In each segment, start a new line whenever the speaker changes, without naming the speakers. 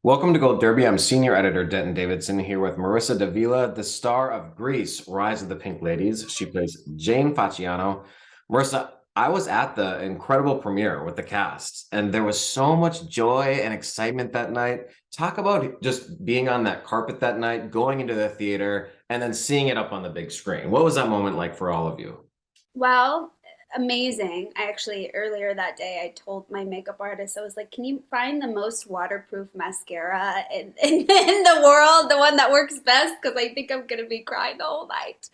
Welcome to Gold Derby. I'm senior editor Denton Davidson here with Marisa Davila, the star of Grease, Rise of the Pink Ladies. She plays Jane Facciano. Marisa, I was at the incredible premiere with the cast, and there was so much joy and excitement that night. Talk about just being on that carpet that night, going into the theater, and then seeing it up on the big screen. What was that moment like for all of you?
Well, amazing. I actually, earlier that day, I told my makeup artist, I was like, can you find the most waterproof mascara in the world, the one that works best? Because I think I'm going to be crying the whole night.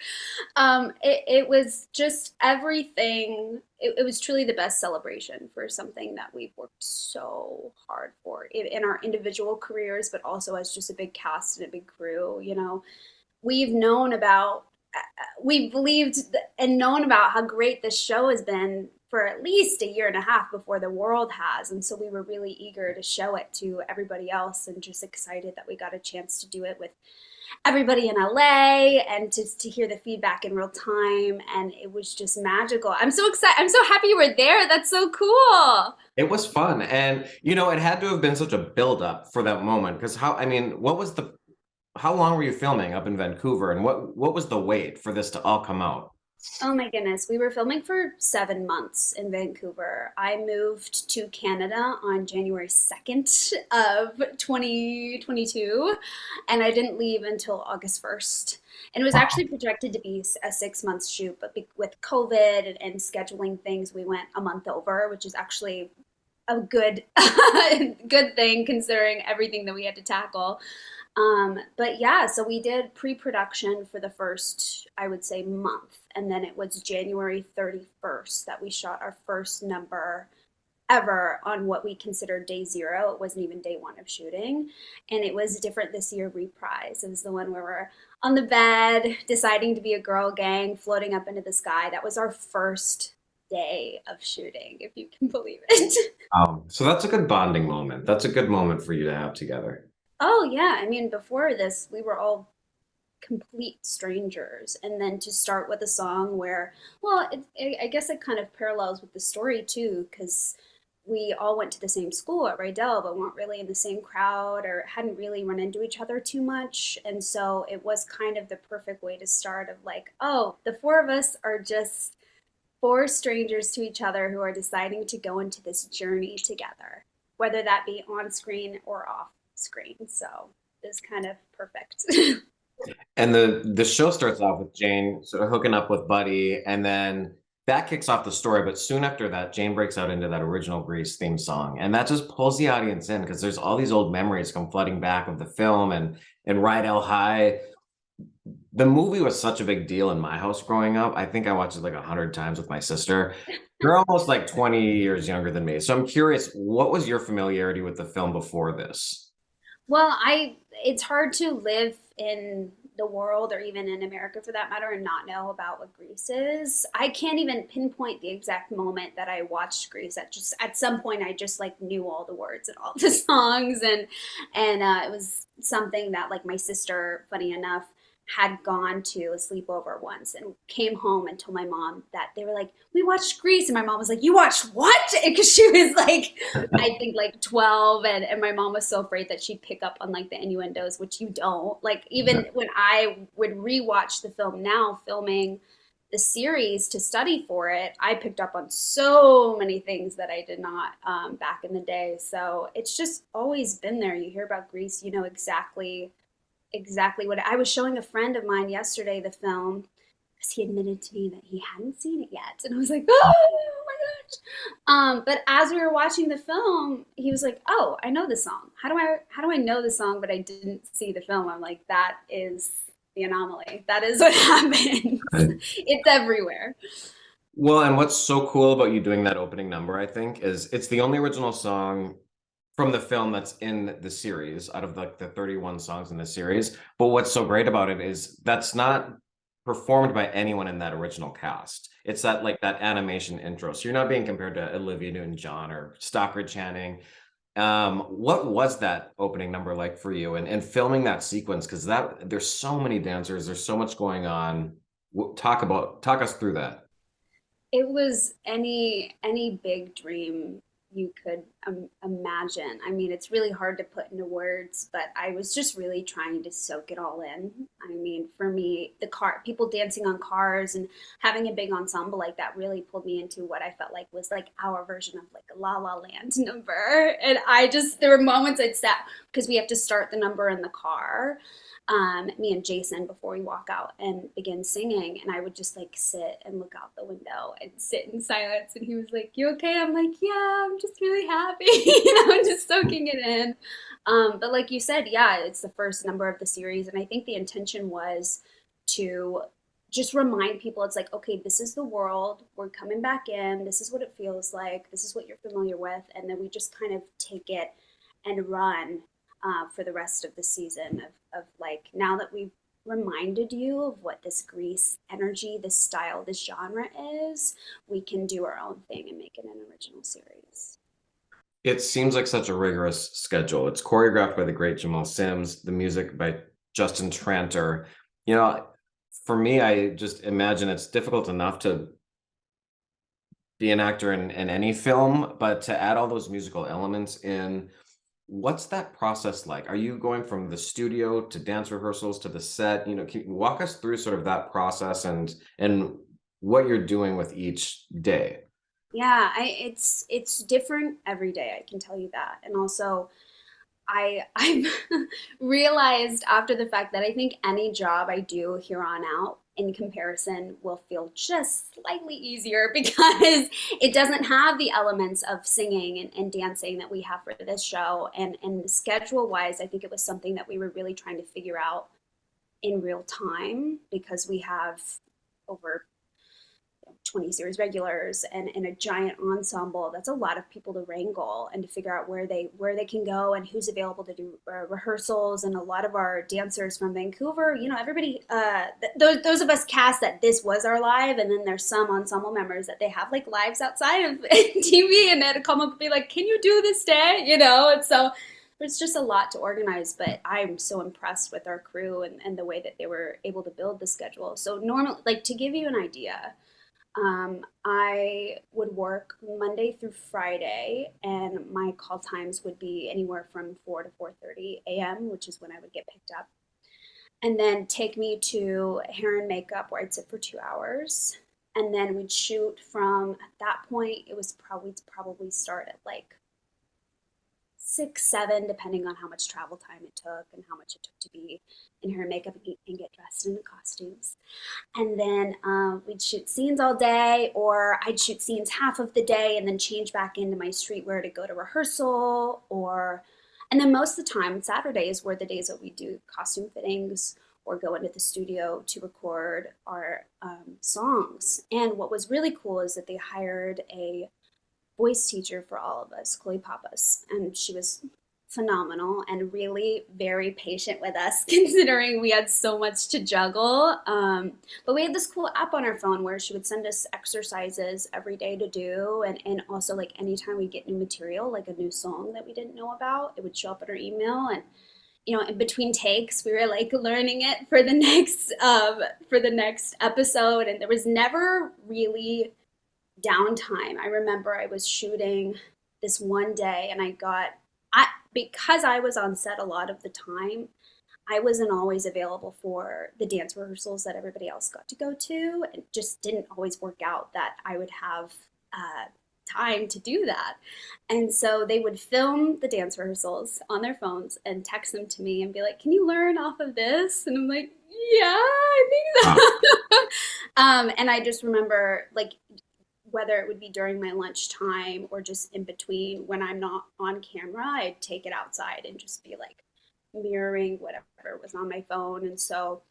It was just everything. It was truly the best celebration for something that we've worked so hard for in our individual careers, but also as just a big cast and a big crew. We've known about we've believed and known about how great this show has been for at least a year and a half before the world has. And so we were really eager to show it to everybody else and just excited that we got a chance to do it with everybody in LA and to hear the feedback in real time. And it was just magical. I'm so excited. I'm so happy you were there. That's so cool.
It was fun. And, it had to have been such a build-up for that moment. Because how long were you filming up in Vancouver, and what was the wait for this to all come out?
Oh my goodness. We were filming for 7 months in Vancouver. I moved to Canada on January 2nd of 2022, and I didn't leave until August 1st. And it was actually projected to be a 6 month shoot, but with COVID and scheduling things, we went a month over, which is actually a good good thing considering everything that we had to tackle. But yeah, so we did pre-production for the first, I would say, month, and then it was January 31st that we shot our first number ever on what we considered day zero. It wasn't even day one of shooting, and it was different this year. Reprise. It was the one where we're on the bed, deciding to be a girl gang, floating up into the sky. That was our first day of shooting, if you can believe it.
So that's a good bonding moment. That's a good moment for you to have together.
Oh yeah, I mean, before this, we were all complete strangers, and then to start with a song where, well, I guess it kind of parallels with the story too, because we all went to the same school at Rydell, but weren't really in the same crowd or hadn't really run into each other too much, and so it was kind of the perfect way to start of like, oh, the four of us are just four strangers to each other who are deciding to go into this journey together, whether that be on screen or off screen. So it's kind of perfect.
And the show starts off with Jane sort of hooking up with Buddy, and then that kicks off the story. But soon after that, Jane breaks out into that original Grease theme song, and that just pulls the audience in because there's all these old memories come flooding back of the film and Rydell High. The movie was such a big deal in my house growing up. I think I watched it like 100 times with my sister. You're almost like 20 years younger than me, so I'm curious, what was your familiarity with the film before this?
Well, it's hard to live in the world or even in America for that matter and not know about what Grease is. I can't even pinpoint the exact moment that I watched Grease. At some point I just like knew all the words and all the songs, and it was something that like my sister, funny enough, had gone to a sleepover once and came home and told my mom that they were like, we watched Grease. And my mom was like, you watched what? Because she was like, I think like 12. And my mom was so afraid that she'd pick up on like the innuendos, which you don't. Like, even when I would rewatch the film now, filming the series to study for it, I picked up on so many things that I did not back in the day. So it's just always been there. You hear about Grease, you know exactly what I was showing a friend of mine yesterday the film because he admitted to me that he hadn't seen it yet, and I was like, oh my gosh. But as we were watching the film, he was like, oh, I know the song. How do I know the song but I didn't see the film? I'm like, that is the anomaly. That is what happens. It's everywhere.
Well, and what's so cool about you doing that opening number, I think, is it's the only original song from the film that's in the series out of like the 31 songs in the series. But what's so great about it is that's not performed by anyone in that original cast. It's that animation intro. So you're not being compared to Olivia Newton-John or Stockard Channing. What was that opening number like for you and filming that sequence? Because that there's so many dancers, there's so much going on. Talk us through that.
It was any big dream you could imagine. I mean, it's really hard to put into words, but I was just really trying to soak it all in. I mean, for me, the car, people dancing on cars and having a big ensemble like that really pulled me into what I felt like was like our version of like a La La Land number. And I just, there were moments I'd sat, because we have to start the number in the car, me and Jason, before we walk out and begin singing. And I would just like sit and look out the window and sit in silence. And he was like, "You okay?" I'm like, "Yeah, I'm just really happy." Just soaking it in. But like you said, yeah, it's the first number of the series. And I think the intention was to just remind people it's like, okay, this is the world. We're coming back in. This is what it feels like. This is what you're familiar with. And then we just kind of take it and run for the rest of the season of like, now that we've reminded you of what this Grease energy, this style, this genre is, we can do our own thing and make it an original series.
It seems like such a rigorous schedule. It's choreographed by the great Jamal Sims, the music by Justin Tranter. You know, for me, I just imagine it's difficult enough to be an actor in any film, but to add all those musical elements in, what's that process like? Are you going from the studio to dance rehearsals to the set? You know, can you walk us through sort of that process and what you're doing with each day?
Yeah, it's different every day, I can tell you that. And also I've realized after the fact that I think any job I do here on out in comparison will feel just slightly easier because it doesn't have the elements of singing and dancing that we have for this show. And schedule wise, I think it was something that we were really trying to figure out in real time because we have over 20 series regulars and a giant ensemble. That's a lot of people to wrangle and to figure out where they can go and who's available to do rehearsals. And a lot of our dancers from Vancouver, everybody, those of us cast that this was our live, and then there's some ensemble members that they have like lives outside of TV, and they had to come up and be like, "Can you do this day?" And so there's just a lot to organize, but I'm so impressed with our crew and the way that they were able to build the schedule. So normally, like, to give you an idea, I would work Monday through Friday, and my call times would be anywhere from 4 to 4:30 a.m., which is when I would get picked up, and then take me to hair and makeup, where I'd sit for 2 hours, and then we'd shoot from at that point. It was probably start at like 6, 7, depending on how much travel time it took and how much it took to be in hair and makeup and get dressed in the costumes. And then we'd shoot scenes all day, or I'd shoot scenes half of the day and then change back into my streetwear to go to rehearsal. And then most of the time, Saturdays were the days that we do costume fittings or go into the studio to record our songs. And what was really cool is that they hired a voice teacher for all of us, Chloe Pappas, and she was phenomenal and really very patient with us considering we had so much to juggle. But we had this cool app on our phone where she would send us exercises every day to do, and also like anytime we get new material, like a new song that we didn't know about, it would show up in our email. And in between takes, we were like learning it for the next episode, and there was never really downtime. I remember I was shooting this one day, and because I was on set a lot of the time, I wasn't always available for the dance rehearsals that everybody else got to go to. It just didn't always work out that I would have time to do that. And so they would film the dance rehearsals on their phones and text them to me and be like, "Can you learn off of this?" And I'm like, "Yeah, I think so." And I just remember, like, whether it would be during my lunchtime or just in between when I'm not on camera, I'd take it outside and just be like mirroring whatever was on my phone. And so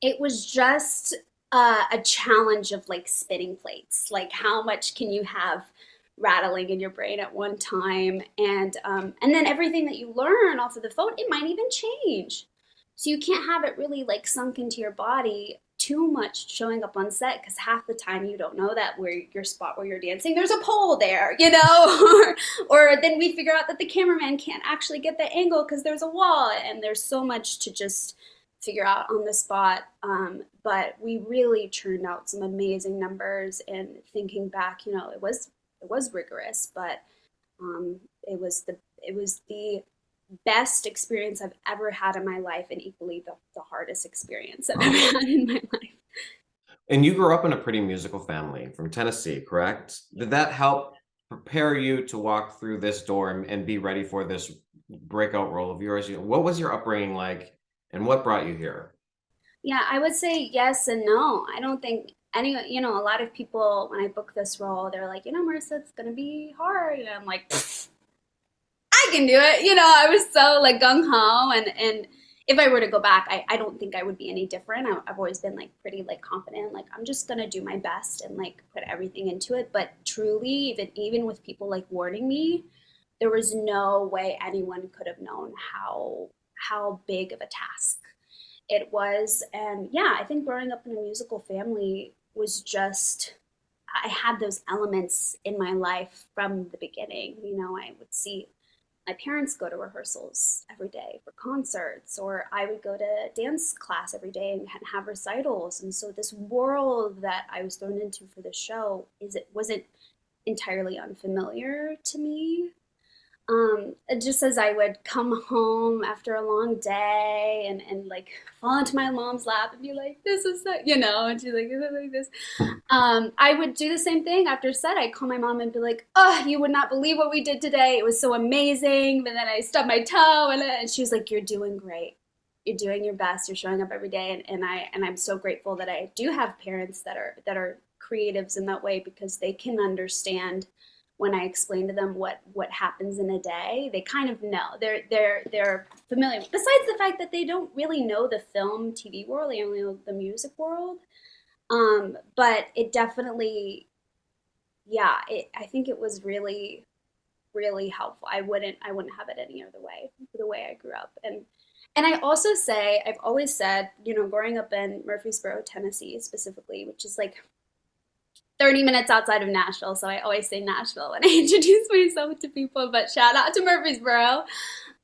it was just a challenge of like spinning plates. Like, how much can you have rattling in your brain at one time? And then everything that you learn off of the phone, it might even change. So you can't have it really like sunk into your body too much showing up on set, because half the time you don't know that where your spot where you're dancing, there's a pole there, or then we figure out that the cameraman can't actually get the angle because there's a wall, and there's so much to just figure out on the spot. But we really churned out some amazing numbers, and thinking back, it was it was rigorous, but it was the best experience I've ever had in my life, and equally the hardest experience I've ever had in my life.
And you grew up in a pretty musical family from Tennessee, correct? Did that help prepare you to walk through this door and be ready for this breakout role of yours? What was your upbringing like, and what brought you here?
Yeah, I would say yes and no. I don't think any, a lot of people, when I book this role, they're like, Marissa, it's gonna be hard. And I'm like, I can do it. I was so like gung ho, and if I were to go back, I don't think I would be any different. I've always been like pretty like confident, like I'm just gonna do my best and like put everything into it. But truly, even with people like warning me, there was no way anyone could have known how big of a task it was. And yeah, I think growing up in a musical family was just, I had those elements in my life from the beginning. I would see my parents go to rehearsals every day for concerts, or I would go to dance class every day and have recitals. And so this world that I was thrown into for the show it wasn't entirely unfamiliar to me. Just as I would come home after a long day and like fall into my mom's lap and be like, this is so, and she's like, is it like this? I would do the same thing after set. I'd call my mom and be like, oh, you would not believe what we did today. It was so amazing. But then I stubbed my toe and she was like, you're doing great. You're doing your best. You're showing up every day. And I'm so grateful that I do have parents that are creatives in that way, because they can understand when I explain to them what happens in a day. They kind of know. They're familiar. Besides the fact that they don't really know the film TV world, they only know the music world. But it definitely, yeah, I think it was really, really helpful. I wouldn't have it any other way, the way I grew up. And I also say, I've always said, growing up in Murfreesboro, Tennessee specifically, which is like 30 minutes outside of Nashville. So I always say Nashville when I introduce myself to people, but shout out to Murfreesboro.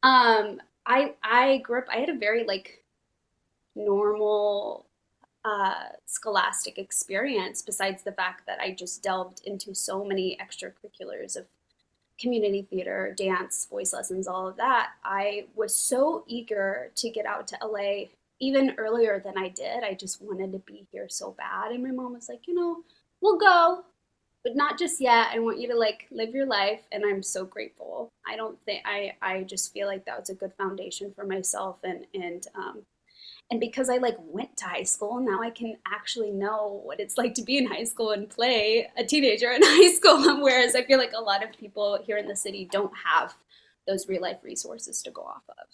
I grew up, I had a very like normal scholastic experience, besides the fact that I just delved into so many extracurriculars of community theater, dance, voice lessons, all of that. I was so eager to get out to LA even earlier than I did. I just wanted to be here so bad. And my mom was like, we'll go, but not just yet. I want you to like live your life. And I'm so grateful. I don't think I just feel like that was a good foundation for myself. And because I like went to high school, now I can actually know what it's like to be in high school and play a teenager in high school. Whereas I feel like a lot of people here in the city don't have those real life resources to go off of.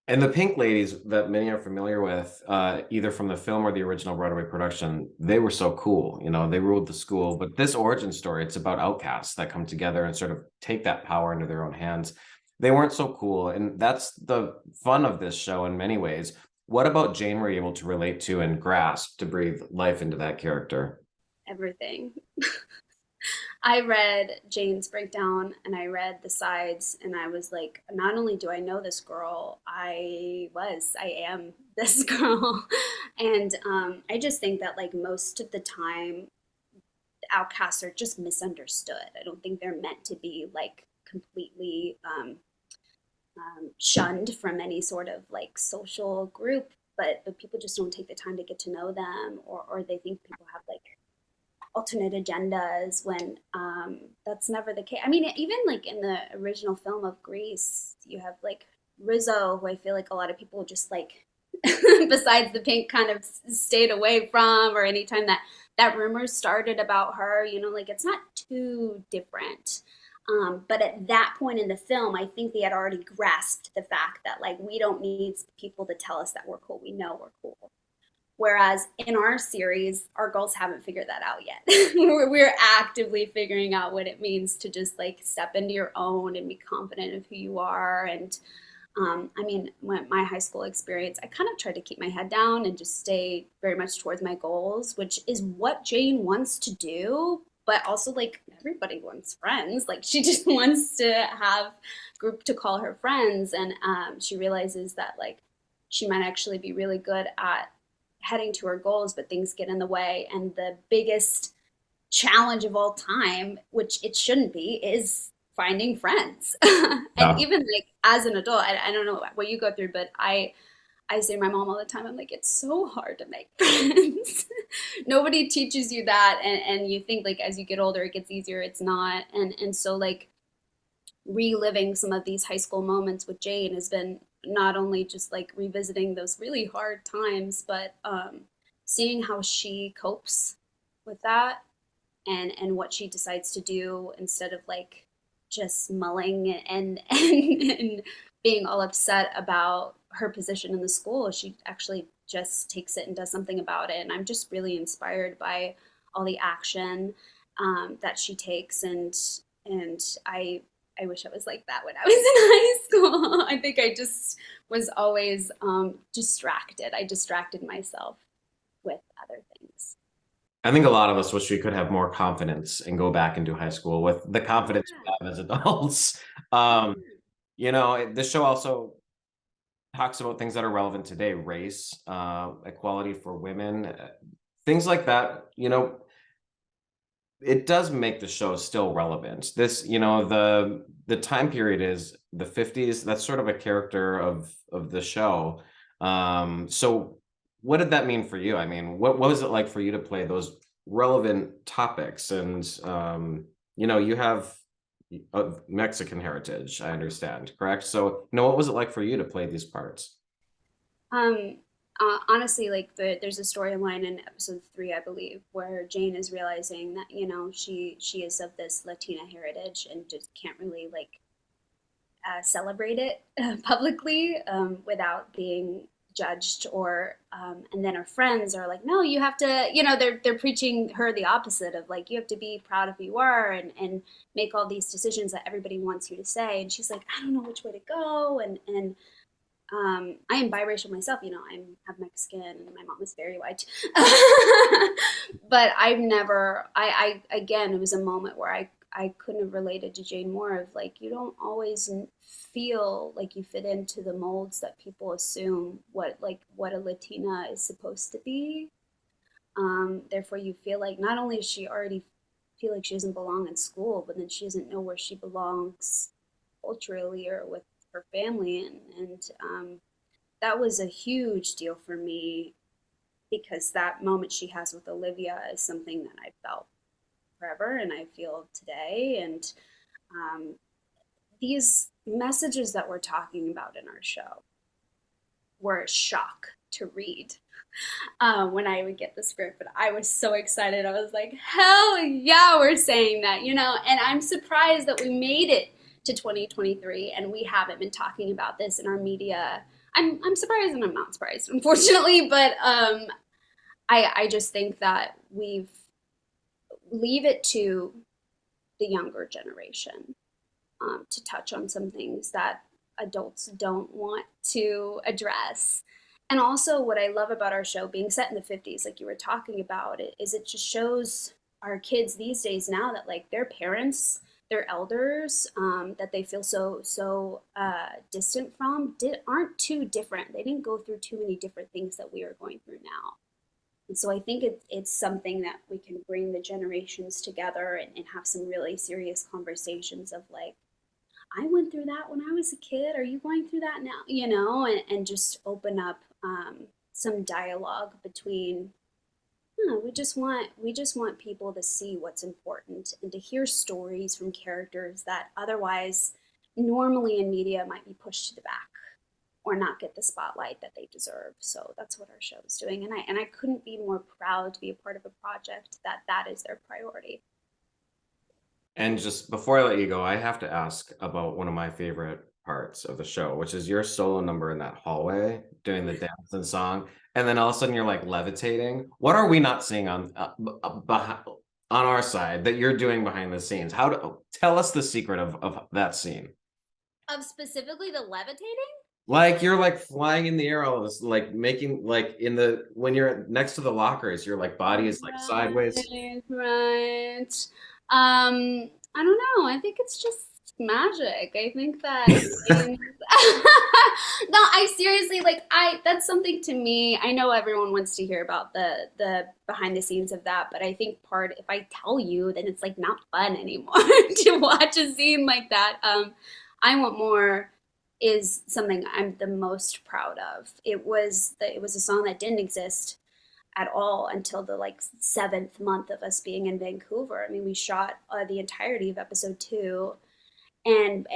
And the Pink Ladies that many are familiar with, either from the film or the original Broadway production, they were so cool. They ruled the school. But this origin story, it's about outcasts that come together and sort of take that power into their own hands. They weren't so cool. And that's the fun of this show in many ways. What about Jane were you able to relate to and grasp to breathe life into that character?
Everything. I read Jane's breakdown and I read the sides, and I was like, not only do I know this girl, I am this girl. And I just think that like most of the time, outcasts are just misunderstood. I don't think they're meant to be like completely shunned from any sort of like social group, but people just don't take the time to get to know them, or they think people have like alternate agendas when that's never the case. I mean, even like in the original film of Grease, you have like Rizzo, who I feel like a lot of people just like, besides the Pink, kind of stayed away from, or anytime that rumors started about her, like it's not too different. But at that point in the film, I think they had already grasped the fact that like we don't need people to tell us that we're cool. We know we're cool. Whereas in our series, our girls haven't figured that out yet. We're actively figuring out what it means to just like step into your own and be confident of who you are. And I mean, my high school experience, I kind of tried to keep my head down and just stay very much towards my goals, which is what Jane wants to do. But also, like, everybody wants friends. Like, she just wants to have a group to call her friends. And she realizes that, like, she might actually be really good at heading to her goals, but things get in the way. And the biggest challenge of all time, which it shouldn't be, is finding friends. And
Yeah.
even like as an adult, I don't know what you go through, but I say to my mom all the time, I'm like, it's so hard to make friends. Nobody teaches you that, and you think like as you get older it gets easier. It's not. And so like reliving some of these high school moments with Jane has been not only just like revisiting those really hard times, but seeing how she copes with that, and what she decides to do instead of like just mulling and being all upset about her position in the school. She actually just takes it and does something about it. And I'm just really inspired by all the action that she takes. And I wish I was like that when I was in high school. I think I just was always distracted. I distracted myself with other things.
I think a lot of us wish we could have more confidence and go back into high school with the confidence we
Yeah.
have as adults. Um,
Yeah.
this show also talks about things that are relevant today, race, equality for women, things like that. It does make the show still relevant. The time period is the 50s. That's sort of a character of the show. So what did that mean for you? I mean, what was it like for you to play those relevant topics? And you have Mexican heritage, I understand, correct? So, what was it like for you to play these parts?
Um, Honestly, like there's a storyline in episode 3, I believe, where Jane is realizing that she is of this Latina heritage and just can't really like celebrate it publicly without being judged. Or and then her friends are like, no, you have to, they're preaching her the opposite of like, you have to be proud of who you are, and make all these decisions that everybody wants you to say. And she's like, I don't know which way to go. And I am biracial myself. I'm half Mexican and my mom is very white. But I've never. I again, it was a moment where I couldn't have related to Jane more. Of like, you don't always feel like you fit into the molds that people assume what a Latina is supposed to be. Therefore, you feel like not only does she already feel like she doesn't belong in school, but then she doesn't know where she belongs culturally or with her family. And that was a huge deal for me, because that moment she has with Olivia is something that I felt forever and I feel today. And um, these messages that we're talking about in our show were a shock to read when I would get the script. But I was so excited. I was like, hell yeah, we're saying that. And I'm surprised that we made it to 2023 and we haven't been talking about this in our media. I'm surprised and I'm not surprised, unfortunately. But I just think that we've leave it to the younger generation to touch on some things that adults don't want to address. And also, what I love about our show being set in the 50s, like you were talking about, it just shows our kids these days now that like their parents, their elders, that they feel so distant from, aren't too different. They didn't go through too many different things that we are going through now. And so I think it's something that we can bring the generations together, and have some really serious conversations of like, I went through that when I was a kid. Are you going through that now? And just open up some dialogue between. We just want people to see what's important and to hear stories from characters that otherwise, normally in media, might be pushed to the back or not get the spotlight that they deserve. So that's what our show is doing, and I couldn't be more proud to be a part of a project that is their priority.
And just before I let you go, I have to ask about one of my favorite parts of the show, which is your solo number in that hallway doing the dance and song, and then all of a sudden you're like levitating. What are we not seeing on our side that you're doing behind the scenes? Tell us the secret of that scene?
Of specifically the levitating?
Like you're like flying in the air, all of this, like making like in the when you're next to the lockers, your like body is like sideways.
Right, right. I don't know. I think it's just magic. I think that James no, I seriously like I that's something to me. I know everyone wants to hear about the behind the scenes of that, but I think part if I tell you, then it's like not fun anymore to watch a scene like that. I Want More is something I'm the most proud of. It was a song that didn't exist at all until the like seventh month of us being in Vancouver. I mean, we shot the entirety of episode two and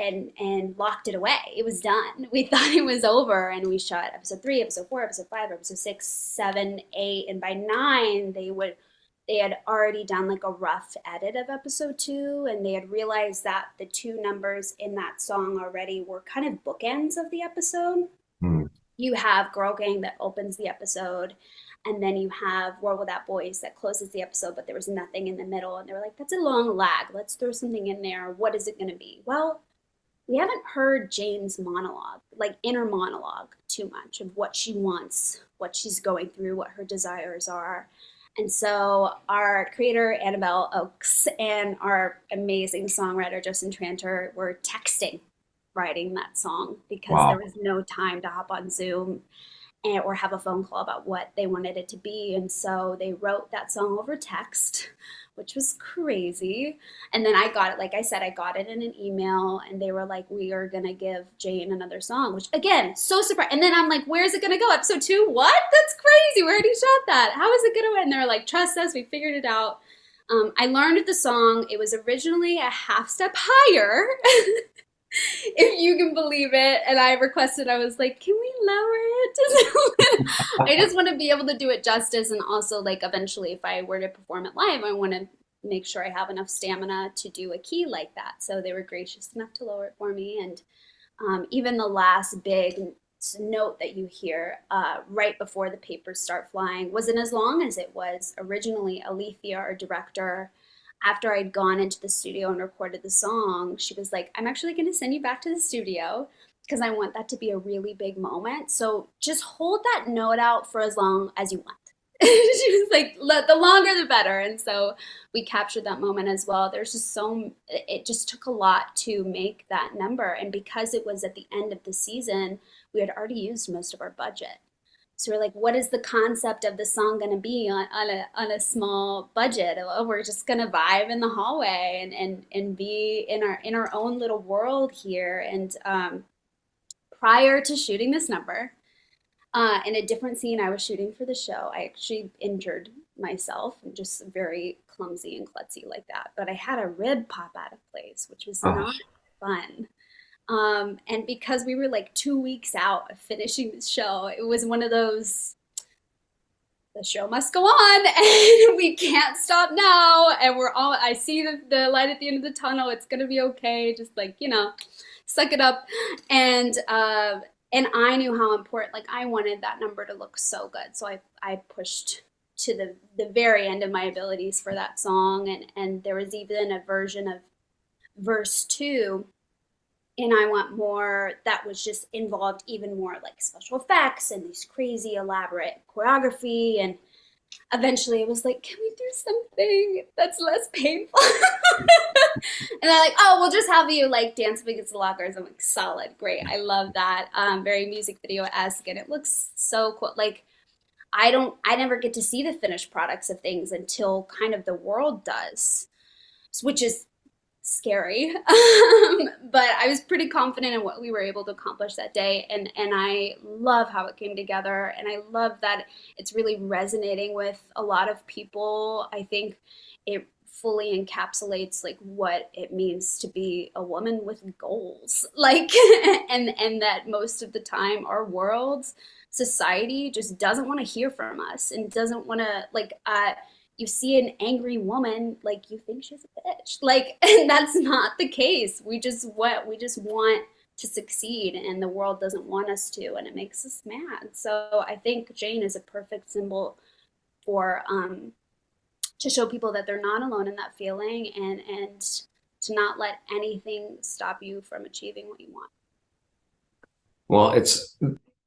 locked it away. It was done. We thought it was over, and we shot episode three, episode four, episode five, episode six, seven, eight, and by nine they had already done like a rough edit of episode two, and they had realized that the two numbers in that song already were kind of bookends of the episode.
Hmm.
You have Girl Gang that opens the episode, and then you have World Without Boys that closes the episode, but there was nothing in the middle. And they were like, that's a long lag. Let's throw something in there. What is it going to be? Well, we haven't heard Jane's monologue, like inner monologue, too much of what she wants, what she's going through, what her desires are. And so our creator, Annabelle Oakes, and our amazing songwriter, Justin Tranter, were texting writing that song because there
Wow.
was no time to hop on Zoom and, or have a phone call about what they wanted it to be. And so they wrote that song over text, which was crazy. And then I got it, like I said, I got it in an email, and they were like, we are going to give Jane another song, which again, so surprised. And then I'm like, where's it going to go? Episode two? What? That's crazy. We already shot that. How is it going to end? They're like, trust us, we figured it out. I learned the song. It was originally a half step higher, if you can believe it. And I requested, I was like, can we lower it just a little? I just want to be able to do it justice. And also, like, eventually, if I were to perform it live, I want to make sure I have enough stamina to do a key like that. So they were gracious enough to lower it for me. And even the last big note that you hear right before the papers start flying wasn't as long as it was originally. Alethea, our director, after I'd gone into the studio and recorded the song, she was like, I'm actually going to send you back to the studio because I want that to be a really big moment. So just hold that note out for as long as you want. She was like, the longer the better. And so we captured that moment as well. There's just it just took a lot to make that number. And because it was at the end of the season, we had already used most of our budget. So we're like, what is the concept of the song going to be on a small budget? Oh, we're just going to vibe in the hallway and be in our own little world here. And prior to shooting this number, in a different scene I was shooting for the show, I actually injured myself. I'm just very clumsy and klutzy like that. But I had a rib pop out of place, which was
Oh,
not fun. And because we were like 2 weeks out of finishing the show, it was one of those, the show must go on and we can't stop now. And we're all, I see the light at the end of the tunnel. It's going to be okay. Just like, suck it up. And I knew how important, like I wanted that number to look so good. So I pushed to the very end of my abilities for that song. And there was even a version of verse two in I Want More that was just involved even more like special effects and these crazy elaborate choreography. And eventually it was like, can we do something that's less painful? And they're like, oh, we'll just have you like dance up against the lockers. I'm like, solid, great. I love that. Very music video-esque, and it looks so cool. Like I never get to see the finished products of things until kind of the world does, which is scary. But I was pretty confident in what we were able to accomplish that day. And I love how it came together. And I love that it's really resonating with a lot of people. I think it fully encapsulates like what it means to be a woman with goals. Like and that most of the time our world's society just doesn't want to hear from us and doesn't want to like you see an angry woman, like you think she's a bitch. Like, and that's not the case. We just want to succeed, and the world doesn't want us to, and it makes us mad. So I think Jane is a perfect symbol for to show people that they're not alone in that feeling, and to not let anything stop you from achieving what you want.
well, it's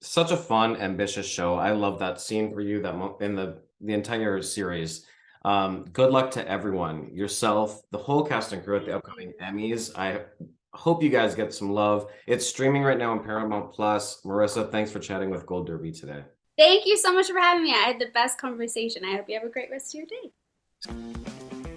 such a fun, ambitious show. I love that scene for you in the entire series. Good luck to everyone, yourself, the whole cast and crew at the upcoming Emmys. I Hope you guys get some love. It's streaming right now on Paramount Plus. Marissa, thanks for chatting with Gold Derby today.
Thank you so much for having me. I had the best conversation. I hope you have a great rest of your day.